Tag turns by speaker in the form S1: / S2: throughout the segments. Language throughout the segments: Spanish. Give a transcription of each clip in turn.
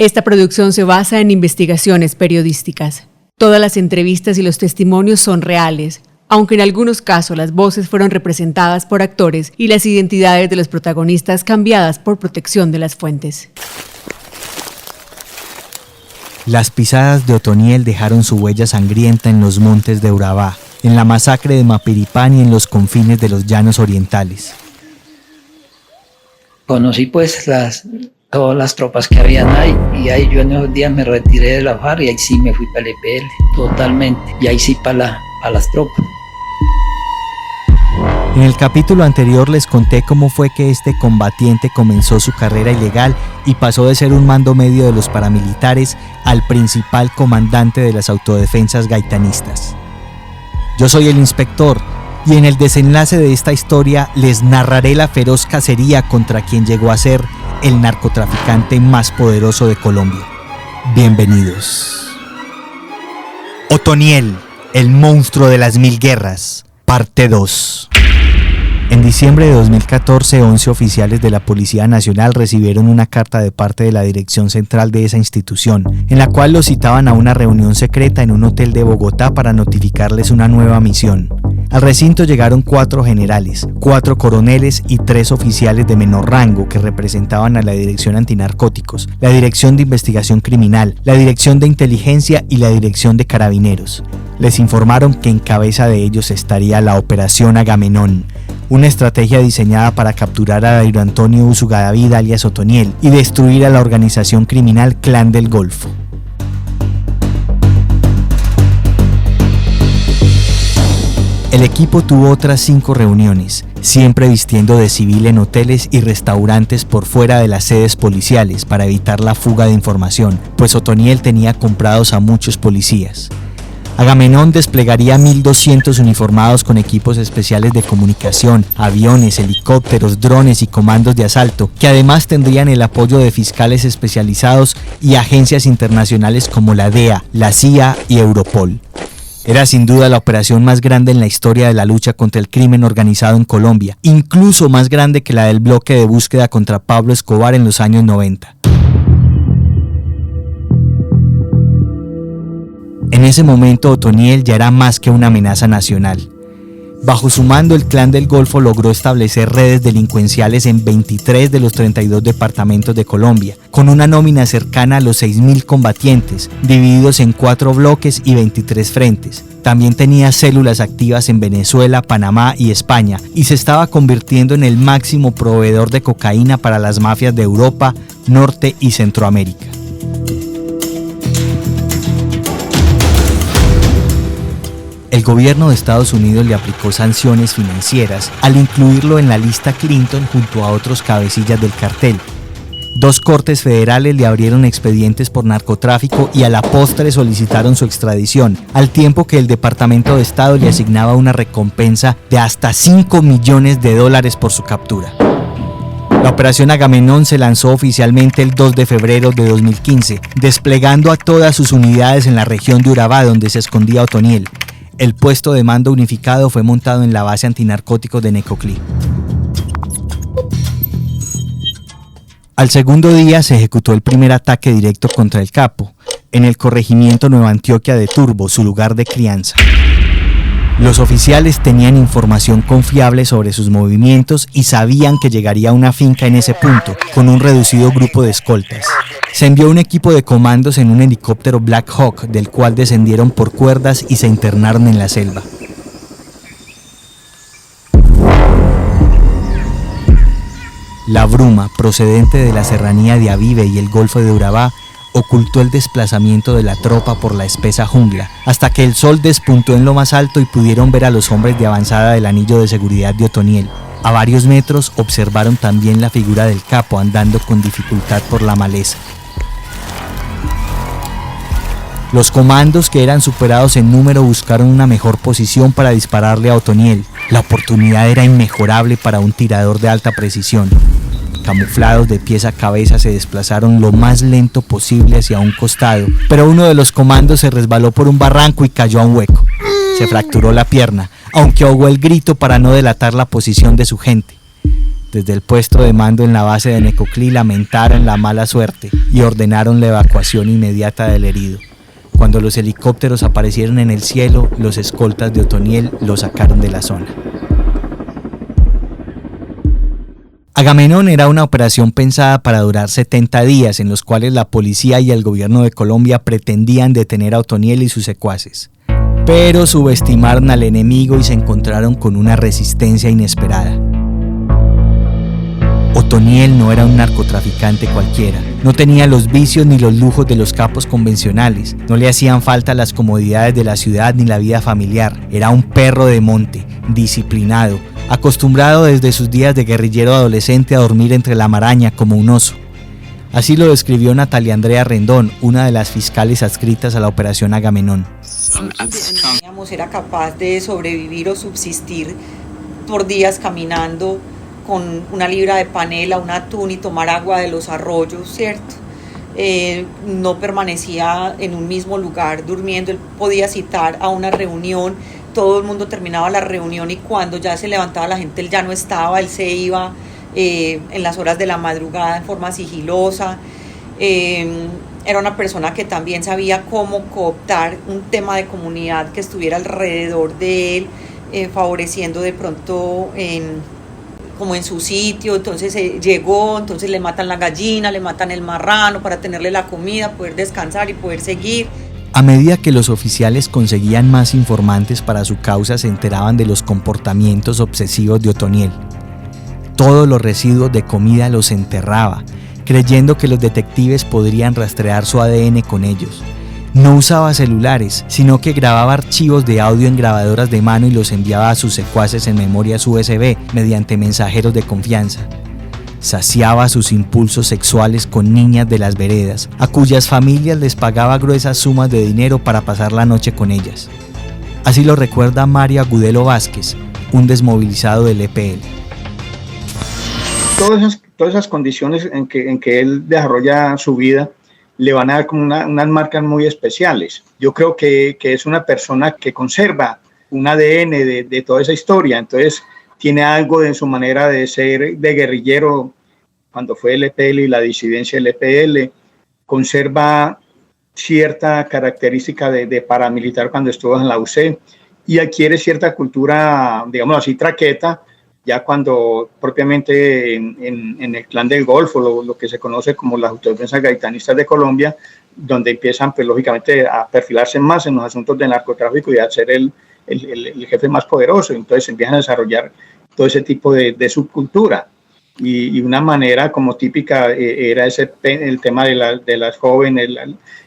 S1: Esta producción se basa en investigaciones periodísticas. Todas las entrevistas y los testimonios son reales, aunque en algunos casos las voces fueron representadas por actores y las identidades de los protagonistas cambiadas por protección de las fuentes.
S2: Las pisadas de Otoniel dejaron su huella sangrienta en los montes de Urabá, en la masacre de Mapiripán y en los confines de los llanos orientales.
S3: Conocí pues todas las tropas que habían ahí, y ahí yo en esos días me retiré de la FARC y ahí sí me fui para el EPL totalmente, y ahí sí para las tropas.
S2: En el capítulo anterior les conté cómo fue que este combatiente comenzó su carrera ilegal y pasó de ser un mando medio de los paramilitares al principal comandante de las autodefensas gaitanistas. Yo soy el inspector, y en el desenlace de esta historia les narraré la feroz cacería contra quien llegó a ser el narcotraficante más poderoso de Colombia. Bienvenidos. Otoniel, el monstruo de las 1000 guerras, parte 2. En diciembre de 2014, 11 oficiales de la Policía Nacional recibieron una carta de parte de la dirección central de esa institución, en la cual los citaban a una reunión secreta en un hotel de Bogotá para notificarles una nueva misión. Al recinto llegaron 4 generales, 4 coroneles y 3 oficiales de menor rango que representaban a la Dirección Antinarcóticos, la Dirección de Investigación Criminal, la Dirección de Inteligencia y la Dirección de Carabineros. Les informaron que en cabeza de ellos estaría la Operación Agamenón, una estrategia diseñada para capturar a Dairo Antonio Úsuga David alias Otoniel y destruir a la organización criminal Clan del Golfo. El equipo tuvo otras 5 reuniones, siempre vistiendo de civil en hoteles y restaurantes por fuera de las sedes policiales para evitar la fuga de información, pues Otoniel tenía comprados a muchos policías. Agamenón desplegaría 1.200 uniformados con equipos especiales de comunicación, aviones, helicópteros, drones y comandos de asalto, que además tendrían el apoyo de fiscales especializados y agencias internacionales como la DEA, la CIA y Europol. Era sin duda la operación más grande en la historia de la lucha contra el crimen organizado en Colombia, incluso más grande que la del bloque de búsqueda contra Pablo Escobar en los años 90. En ese momento Otoniel ya era más que una amenaza nacional. Bajo su mando, el Clan del Golfo logró establecer redes delincuenciales en 23 de los 32 departamentos de Colombia, con una nómina cercana a los 6.000 combatientes, divididos en 4 bloques y 23 frentes. También tenía células activas en Venezuela, Panamá y España, y se estaba convirtiendo en el máximo proveedor de cocaína para las mafias de Europa, Norte y Centroamérica. El gobierno de Estados Unidos le aplicó sanciones financieras al incluirlo en la lista Clinton junto a otros cabecillas del cartel. 2 cortes federales le abrieron expedientes por narcotráfico y a la postre solicitaron su extradición, al tiempo que el Departamento de Estado le asignaba una recompensa de hasta $5 millones por su captura. La operación Agamenón se lanzó oficialmente el 2 de febrero de 2015, desplegando a todas sus unidades en la región de Urabá donde se escondía Otoniel. El puesto de mando unificado fue montado en la base antinarcóticos de Necoclí. Al segundo día se ejecutó el primer ataque directo contra el capo, en el corregimiento Nueva Antioquia de Turbo, su lugar de crianza. Los oficiales tenían información confiable sobre sus movimientos y sabían que llegaría a una finca en ese punto, con un reducido grupo de escoltas. Se envió un equipo de comandos en un helicóptero Black Hawk, del cual descendieron por cuerdas y se internaron en la selva. La bruma, procedente de la serranía de Avive y el Golfo de Urabá, ocultó el desplazamiento de la tropa por la espesa jungla, hasta que el sol despuntó en lo más alto y pudieron ver a los hombres de avanzada del anillo de seguridad de Otoniel. A varios metros observaron también la figura del capo andando con dificultad por la maleza. Los comandos, que eran superados en número, buscaron una mejor posición para dispararle a Otoniel. La oportunidad era inmejorable para un tirador de alta precisión. Camuflados de pies a cabeza, se desplazaron lo más lento posible hacia un costado, pero uno de los comandos se resbaló por un barranco y cayó a un hueco. Se fracturó la pierna, aunque ahogó el grito para no delatar la posición de su gente. Desde el puesto de mando en la base de Necoclí lamentaron la mala suerte y ordenaron la evacuación inmediata del herido. Cuando los helicópteros aparecieron en el cielo, los escoltas de Otoniel lo sacaron de la zona. Agamenón era una operación pensada para durar 70 días, en los cuales la policía y el gobierno de Colombia pretendían detener a Otoniel y sus secuaces. Pero subestimaron al enemigo y se encontraron con una resistencia inesperada. Otoniel no era un narcotraficante cualquiera, no tenía los vicios ni los lujos de los capos convencionales, no le hacían falta las comodidades de la ciudad ni la vida familiar, era un perro de monte, disciplinado, acostumbrado desde sus días de guerrillero adolescente a dormir entre la maraña como un oso. Así lo describió Natalia Andrea Rendón, una de las fiscales adscritas a la operación Agamenón.
S4: Era capaz de sobrevivir o subsistir por días caminando con una libra de panela, un atún y tomar agua de los arroyos, ¿cierto? No permanecía en un mismo lugar durmiendo, él podía citar a una reunión, todo el mundo terminaba la reunión y cuando ya se levantaba la gente él ya no estaba, él se iba en las horas de la madrugada en forma sigilosa. Era una persona que también sabía cómo cooptar un tema de comunidad que estuviera alrededor de él, favoreciendo de pronto como en su sitio. Entonces llegó, entonces le matan la gallina, le matan el marrano para tenerle la comida, poder descansar y poder seguir.
S2: A medida que los oficiales conseguían más informantes para su causa, se enteraban de los comportamientos obsesivos de Otoniel. Todos los residuos de comida los enterraba, creyendo que los detectives podrían rastrear su ADN con ellos. No usaba celulares, sino que grababa archivos de audio en grabadoras de mano y los enviaba a sus secuaces en memorias USB mediante mensajeros de confianza. Saciaba sus impulsos sexuales con niñas de las veredas, a cuyas familias les pagaba gruesas sumas de dinero para pasar la noche con ellas. Así lo recuerda Mario Agudelo Vázquez, un desmovilizado del EPL.
S5: Todas esas condiciones en que él desarrolla su vida le van a dar como unas marcas muy especiales. Yo creo que es una persona que conserva un ADN de toda esa historia, entonces tiene algo de su manera de ser de guerrillero cuando fue el EPL y la disidencia del EPL, conserva cierta característica de paramilitar cuando estuvo en la UC y adquiere cierta cultura, digamos así, traqueta, ya cuando propiamente en el Clan del Golfo, lo que se conoce como las autodefensas gaitanistas de Colombia, donde empiezan pues lógicamente a perfilarse más en los asuntos del narcotráfico y a ser el jefe más poderoso, entonces empiezan a desarrollar todo ese tipo de subcultura y una manera como típica era el tema de las jóvenes,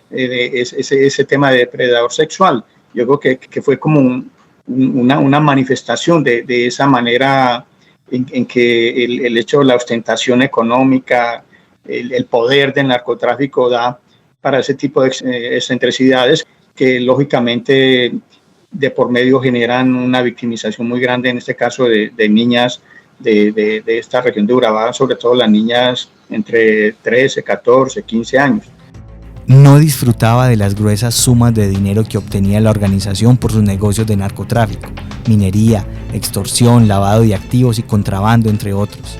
S5: ese tema de depredador sexual. Yo creo que fue como una manifestación de esa manera en que el hecho de la ostentación económica, el poder del narcotráfico da para ese tipo de excentricidades que lógicamente de por medio generan una victimización muy grande, en este caso de niñas de esta región de Urabá, sobre todo las niñas entre 13, 14, 15 años.
S2: No disfrutaba de las gruesas sumas de dinero que obtenía la organización por sus negocios de narcotráfico, minería, extorsión, lavado de activos y contrabando, entre otros.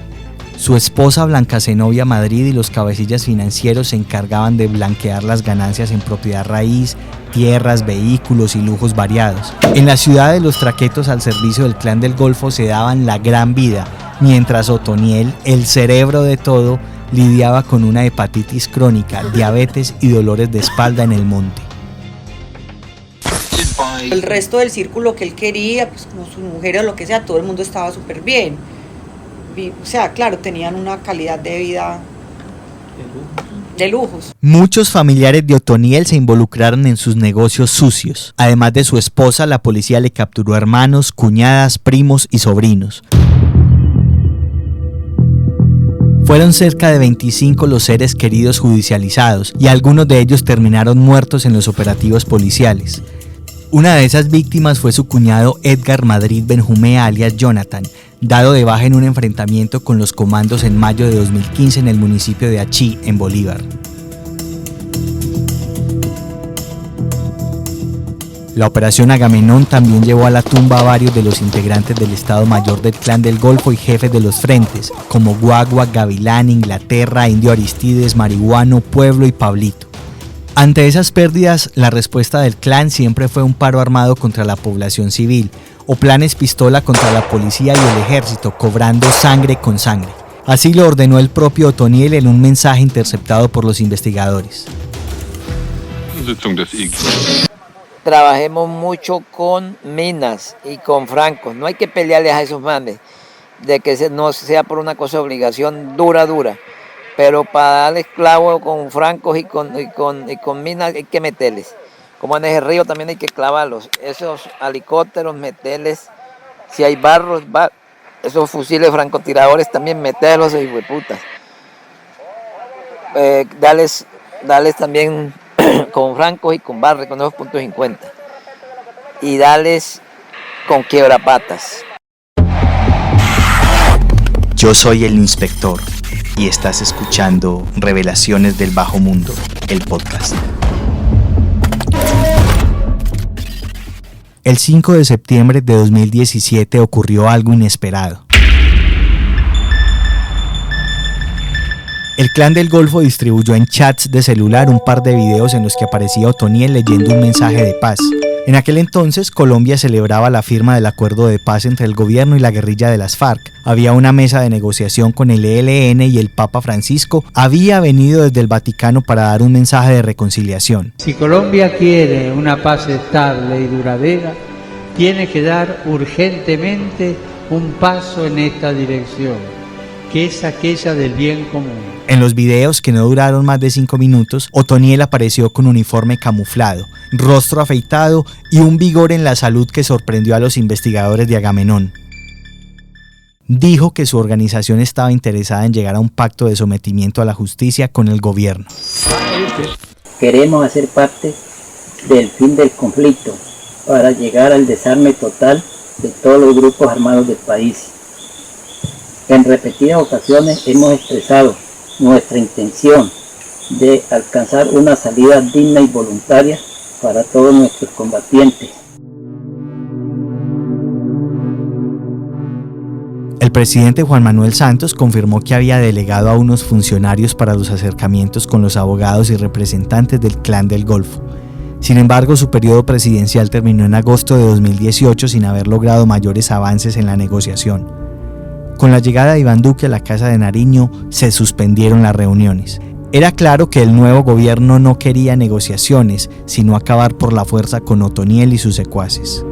S2: Su esposa Blanca Zenobia Madrid y los cabecillas financieros se encargaban de blanquear las ganancias en propiedad raíz, tierras, vehículos y lujos variados. En la ciudad de los traquetos al servicio del Clan del Golfo se daban la gran vida, mientras Otoniel, el cerebro de todo, lidiaba con una hepatitis crónica, diabetes y dolores de espalda en el monte.
S4: El resto del círculo que él quería, pues como sus mujeres o lo que sea, todo el mundo estaba súper bien. O sea, claro, tenían una calidad de vida de lujos.
S2: Muchos familiares de Otoniel se involucraron en sus negocios sucios. Además de su esposa, la policía le capturó hermanos, cuñadas, primos y sobrinos. Fueron cerca de 25 los seres queridos judicializados y algunos de ellos terminaron muertos en los operativos policiales. Una de esas víctimas fue su cuñado Edgar Madrid Benjumea alias Jonathan, dado de baja en un enfrentamiento con los comandos en mayo de 2015 en el municipio de Achí, en Bolívar. La operación Agamenón también llevó a la tumba a varios de los integrantes del Estado Mayor del Clan del Golfo y jefes de los frentes, como Guagua, Gavilán, Inglaterra, Indio Aristides, Marihuano, Pueblo y Pablito. Ante esas pérdidas, la respuesta del clan siempre fue un paro armado contra la población civil, o planes pistola contra la policía y el ejército, cobrando sangre con sangre. Así lo ordenó el propio Otoniel en un mensaje interceptado por los investigadores.
S6: Trabajemos mucho con minas y con francos. No hay que pelearles a esos manes, de que no sea por una cosa de obligación dura. Pero para darles clavo con francos y con minas hay que meterles. Como en ese río también hay que clavarlos. Esos helicópteros, meterles. Si hay barros, esos fusiles francotiradores también meterlos, hijueputas. Darles también con francos y con barres, con esos .50. Y darles con quiebrapatas.
S2: Yo soy el inspector y estás escuchando Revelaciones del Bajo Mundo, el podcast. El 5 de septiembre de 2017 ocurrió algo inesperado. El Clan del Golfo distribuyó en chats de celular un par de videos en los que aparecía Otoniel leyendo un mensaje de paz. En aquel entonces, Colombia celebraba la firma del acuerdo de paz entre el gobierno y la guerrilla de las FARC. Había una mesa de negociación con el ELN y el Papa Francisco había venido desde el Vaticano para dar un mensaje de reconciliación.
S7: Si Colombia quiere una paz estable y duradera, tiene que dar urgentemente un paso en esta dirección, que es aquella del bien común.
S2: En los videos, que no duraron más de 5 minutos, Otoniel apareció con uniforme camuflado, rostro afeitado y un vigor en la salud que sorprendió a los investigadores de Agamenón. Dijo que su organización estaba interesada en llegar a un pacto de sometimiento a la justicia con el gobierno.
S8: Queremos hacer parte del fin del conflicto para llegar al desarme total de todos los grupos armados del país. En repetidas ocasiones hemos expresado nuestra intención de alcanzar una salida digna y voluntaria para todos nuestros combatientes.
S2: El presidente Juan Manuel Santos confirmó que había delegado a unos funcionarios para los acercamientos con los abogados y representantes del Clan del Golfo. Sin embargo, su periodo presidencial terminó en agosto de 2018 sin haber logrado mayores avances en la negociación. Con la llegada de Iván Duque a la Casa de Nariño, se suspendieron las reuniones. Era claro que el nuevo gobierno no quería negociaciones, sino acabar por la fuerza con Otoniel y sus secuaces.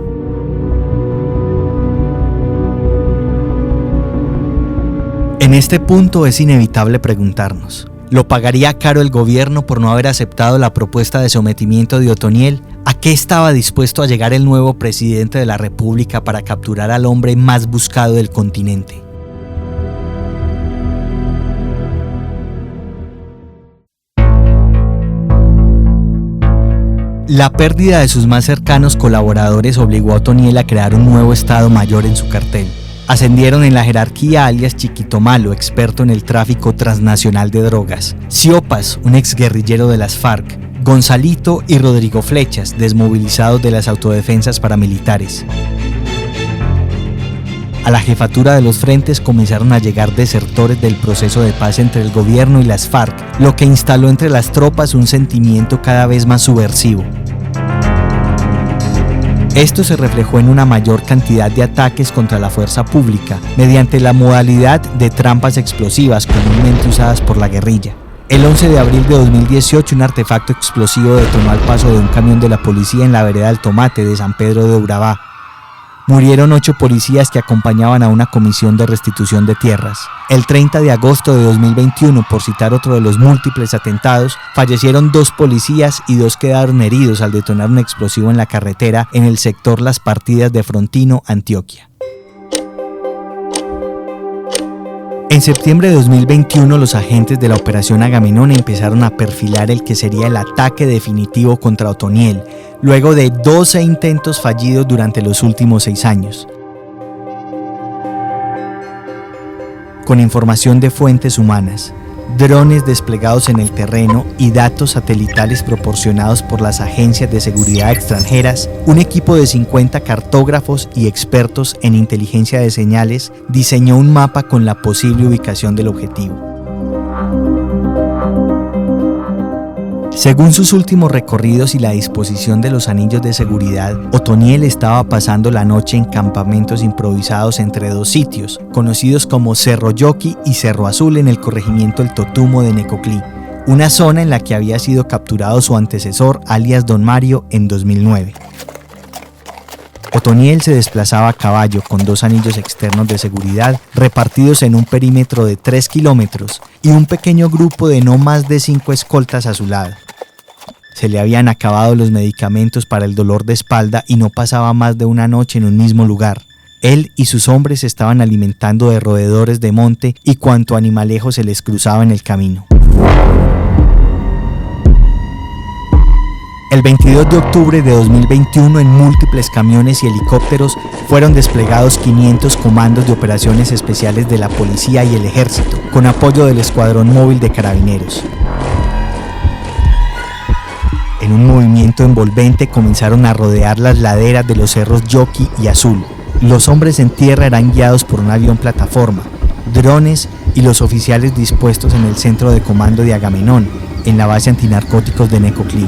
S2: En este punto es inevitable preguntarnos, ¿lo pagaría caro el gobierno por no haber aceptado la propuesta de sometimiento de Otoniel? ¿A qué estaba dispuesto a llegar el nuevo presidente de la República para capturar al hombre más buscado del continente? La pérdida de sus más cercanos colaboradores obligó a Otoniel a crear un nuevo estado mayor en su cartel. Ascendieron en la jerarquía alias Chiquito Malo, experto en el tráfico transnacional de drogas, Siopas, un exguerrillero de las FARC, Gonzalito y Rodrigo Flechas, desmovilizados de las autodefensas paramilitares. A la jefatura de los frentes comenzaron a llegar desertores del proceso de paz entre el gobierno y las FARC, lo que instaló entre las tropas un sentimiento cada vez más subversivo. Esto se reflejó en una mayor cantidad de ataques contra la fuerza pública, mediante la modalidad de trampas explosivas comúnmente usadas por la guerrilla. El 11 de abril de 2018, un artefacto explosivo detonó al paso de un camión de la policía en la vereda del Tomate de San Pedro de Urabá. Murieron 8 policías que acompañaban a una comisión de restitución de tierras. El 30 de agosto de 2021, por citar otro de los múltiples atentados, fallecieron 2 policías y 2 quedaron heridos al detonar un explosivo en la carretera en el sector Las Partidas de Frontino, Antioquia. En septiembre de 2021, los agentes de la Operación Agamenón empezaron a perfilar el que sería el ataque definitivo contra Otoniel, luego de 12 intentos fallidos durante los últimos 6 años. Con información de fuentes humanas, drones desplegados en el terreno y datos satelitales proporcionados por las agencias de seguridad extranjeras, un equipo de 50 cartógrafos y expertos en inteligencia de señales diseñó un mapa con la posible ubicación del objetivo. Según sus últimos recorridos y la disposición de los anillos de seguridad, Otoniel estaba pasando la noche en campamentos improvisados entre dos sitios, conocidos como Cerro Yoqui y Cerro Azul en el corregimiento El Totumo de Necoclí, una zona en la que había sido capturado su antecesor, alias Don Mario, en 2009. Otoniel se desplazaba a caballo con 2 anillos externos de seguridad repartidos en un perímetro de 3 kilómetros y un pequeño grupo de no más de 5 escoltas a su lado. Se le habían acabado los medicamentos para el dolor de espalda y no pasaba más de una noche en un mismo lugar. Él y sus hombres se estaban alimentando de roedores de monte y cuanto animalejo se les cruzaba en el camino. El 22 de octubre de 2021, en múltiples camiones y helicópteros, fueron desplegados 500 comandos de operaciones especiales de la policía y el ejército, con apoyo del Escuadrón Móvil de Carabineros. En un movimiento envolvente comenzaron a rodear las laderas de los cerros Yoqui y Azul. Los hombres en tierra eran guiados por un avión plataforma, drones y los oficiales dispuestos en el centro de comando de Agamenón, en la base antinarcóticos de Necoclí.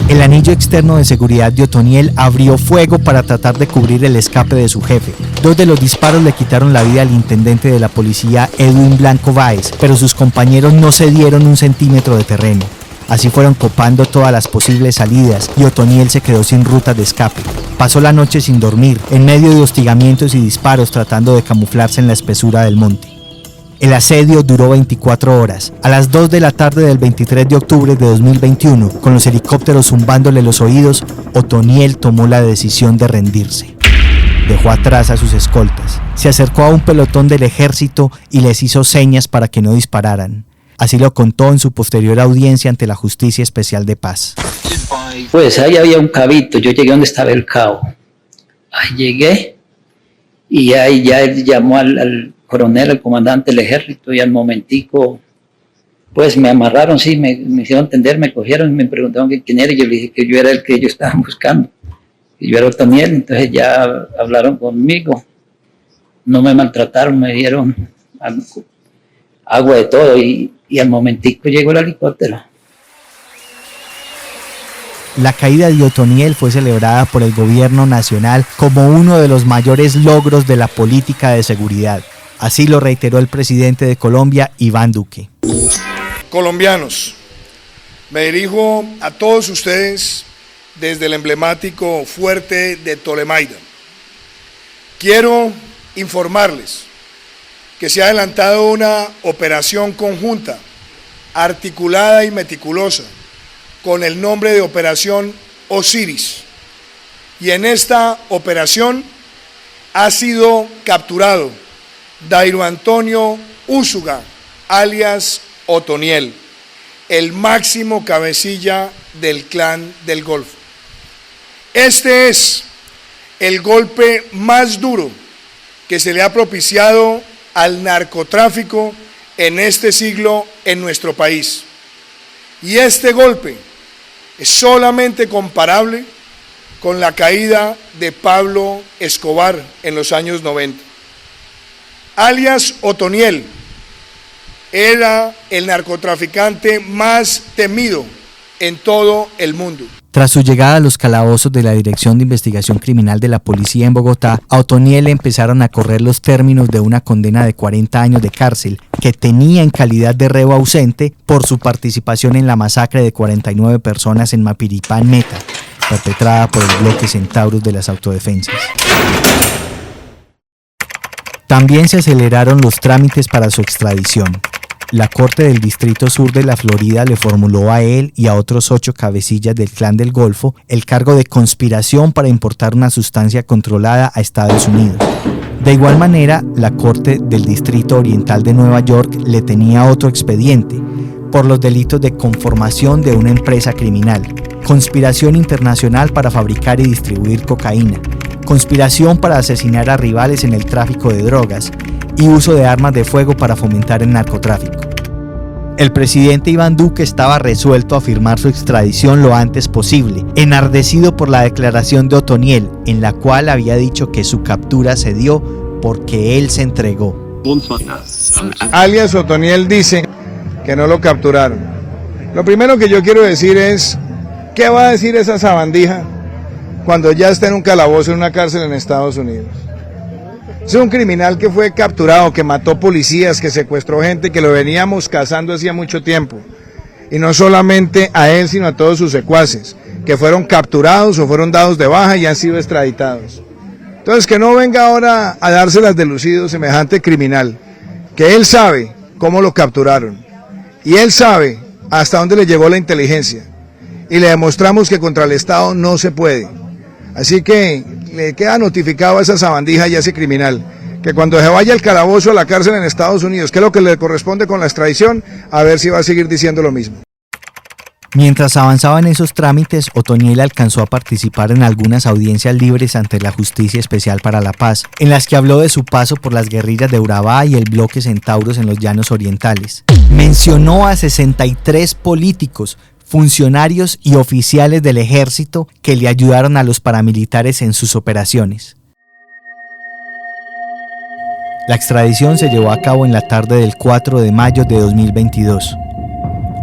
S2: El anillo externo de seguridad de Otoniel abrió fuego para tratar de cubrir el escape de su jefe. 2 de los disparos le quitaron la vida al intendente de la policía, Edwin Blanco Báez, pero sus compañeros no cedieron un centímetro de terreno. Así fueron copando todas las posibles salidas y Otoniel se quedó sin rutas de escape. Pasó la noche sin dormir, en medio de hostigamientos y disparos tratando de camuflarse en la espesura del monte. El asedio duró 24 horas. A las 2 de la tarde del 23 de octubre de 2021, con los helicópteros zumbándole los oídos, Otoniel tomó la decisión de rendirse. Dejó atrás a sus escoltas, se acercó a un pelotón del ejército y les hizo señas para que no dispararan. Así lo contó en su posterior audiencia ante la Justicia Especial de Paz.
S3: Pues ahí había un cabito, yo llegué donde estaba el cabo. Ahí llegué y ahí ya él llamó al coronel, el comandante del ejército, y al momentico pues me amarraron, sí, me hicieron entender, me cogieron y me preguntaron quién era, y yo le dije que yo era el que ellos estaban buscando, que yo era Otoniel. Entonces ya hablaron conmigo, no me maltrataron, me dieron agua de todo y al momentico llegó el helicóptero.
S2: La caída de Otoniel fue celebrada por el gobierno nacional como uno de los mayores logros de la política de seguridad. Así lo reiteró el presidente de Colombia, Iván Duque.
S9: Colombianos, me dirijo a todos ustedes desde el emblemático fuerte de Tolemaida. Quiero informarles que se ha adelantado una operación conjunta, articulada y meticulosa, con el nombre de Operación Osiris. Y en esta operación ha sido capturado Dairo Antonio Úsuga, alias Otoniel, el máximo cabecilla del Clan del Golfo. Este es el golpe más duro que se le ha propiciado al narcotráfico en este siglo en nuestro país. Y este golpe es solamente comparable con la caída de Pablo Escobar en los años 90. Alias Otoniel era el narcotraficante más temido en todo el mundo.
S2: Tras su llegada a los calabozos de la Dirección de Investigación Criminal de la Policía en Bogotá, a Otoniel le empezaron a correr los términos de una condena de 40 años de cárcel que tenía en calidad de reo ausente por su participación en la masacre de 49 personas en Mapiripán, Meta, perpetrada por el bloque Centaurus de las autodefensas. También se aceleraron los trámites para su extradición. La Corte del Distrito Sur de la Florida le formuló a él y a otros 8 cabecillas del Clan del Golfo el cargo de conspiración para importar una sustancia controlada a Estados Unidos. De igual manera, la Corte del Distrito Oriental de Nueva York le tenía otro expediente por los delitos de conformación de una empresa criminal, conspiración internacional para fabricar y distribuir cocaína, conspiración para asesinar a rivales en el tráfico de drogas y uso de armas de fuego para fomentar el narcotráfico. El presidente Iván Duque estaba resuelto a firmar su extradición lo antes posible, enardecido por la declaración de Otoniel, en la cual había dicho que su captura se dio porque él se entregó.
S9: Alias Otoniel dice que no lo capturaron. Lo primero que yo quiero decir es, ¿qué va a decir esa sabandija cuando ya está en un calabozo, en una cárcel en Estados Unidos? Es un criminal que fue capturado, que mató policías, que secuestró gente, que lo veníamos cazando hacía mucho tiempo. Y no solamente a él, sino a todos sus secuaces, que fueron capturados o fueron dados de baja y han sido extraditados. Entonces, que no venga ahora a dárselas de lucido semejante criminal, que él sabe cómo lo capturaron, y él sabe hasta dónde le llegó la inteligencia, y le demostramos que contra el Estado no se puede. Así que le queda notificado a esa sabandija y a ese criminal que cuando se vaya al calabozo, a la cárcel en Estados Unidos, que es lo que le corresponde con la extradición, a ver si va a seguir diciendo lo mismo.
S2: Mientras avanzaba en esos trámites, Otoniel alcanzó a participar en algunas audiencias libres ante la Justicia Especial para la Paz, en las que habló de su paso por las guerrillas de Urabá y el bloque Centauros en los Llanos Orientales. Mencionó a 63 políticos, funcionarios y oficiales del ejército que le ayudaron a los paramilitares en sus operaciones. La extradición se llevó a cabo en la tarde del 4 de mayo de 2022.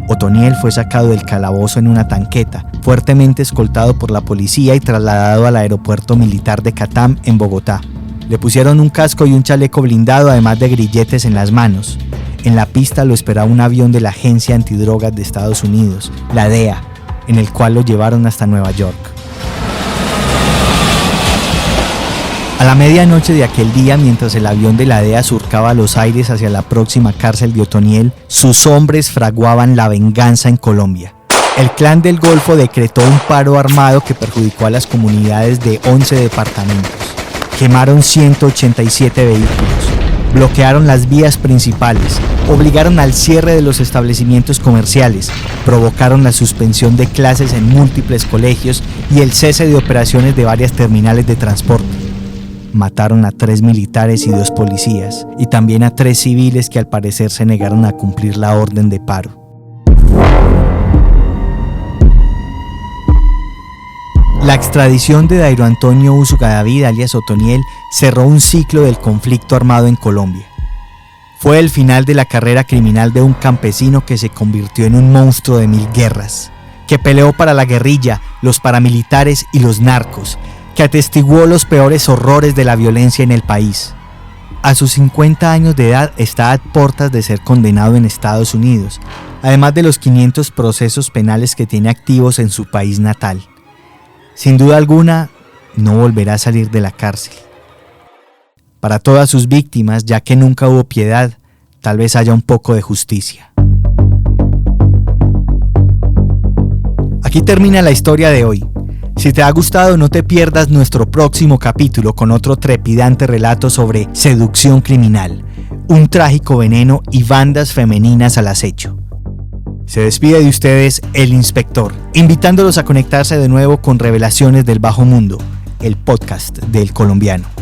S2: Otoniel fue sacado del calabozo en una tanqueta, fuertemente escoltado por la policía y trasladado al aeropuerto militar de Catam en Bogotá. Le pusieron un casco y un chaleco blindado, además de grilletes en las manos. En la pista lo esperaba un avión de la Agencia Antidrogas de Estados Unidos, la DEA, en el cual lo llevaron hasta Nueva York. A la medianoche de aquel día, mientras el avión de la DEA surcaba los aires hacia la próxima cárcel de Otoniel, sus hombres fraguaban la venganza en Colombia. El Clan del Golfo decretó un paro armado que perjudicó a las comunidades de 11 departamentos. Quemaron 187 vehículos. Bloquearon las vías principales, obligaron al cierre de los establecimientos comerciales, provocaron la suspensión de clases en múltiples colegios y el cese de operaciones de varias terminales de transporte. Mataron a 3 militares y 2 policías, y también a 3 civiles que al parecer se negaron a cumplir la orden de paro. La extradición de Dairo Antonio Usugadavid, alias Otoniel, cerró un ciclo del conflicto armado en Colombia. Fue el final de la carrera criminal de un campesino que se convirtió en un monstruo de 1000 guerras, que peleó para la guerrilla, los paramilitares y los narcos, que atestiguó los peores horrores de la violencia en el país. A sus 50 años de edad está a puertas de ser condenado en Estados Unidos, además de los 500 procesos penales que tiene activos en su país natal. Sin duda alguna, no volverá a salir de la cárcel. Para todas sus víctimas, ya que nunca hubo piedad, tal vez haya un poco de justicia. Aquí termina la historia de hoy. Si te ha gustado, no te pierdas nuestro próximo capítulo con otro trepidante relato sobre seducción criminal, un trágico veneno y bandas femeninas al acecho. Se despide de ustedes el Inspector, invitándolos a conectarse de nuevo con Revelaciones del Bajo Mundo, el podcast del Colombiano.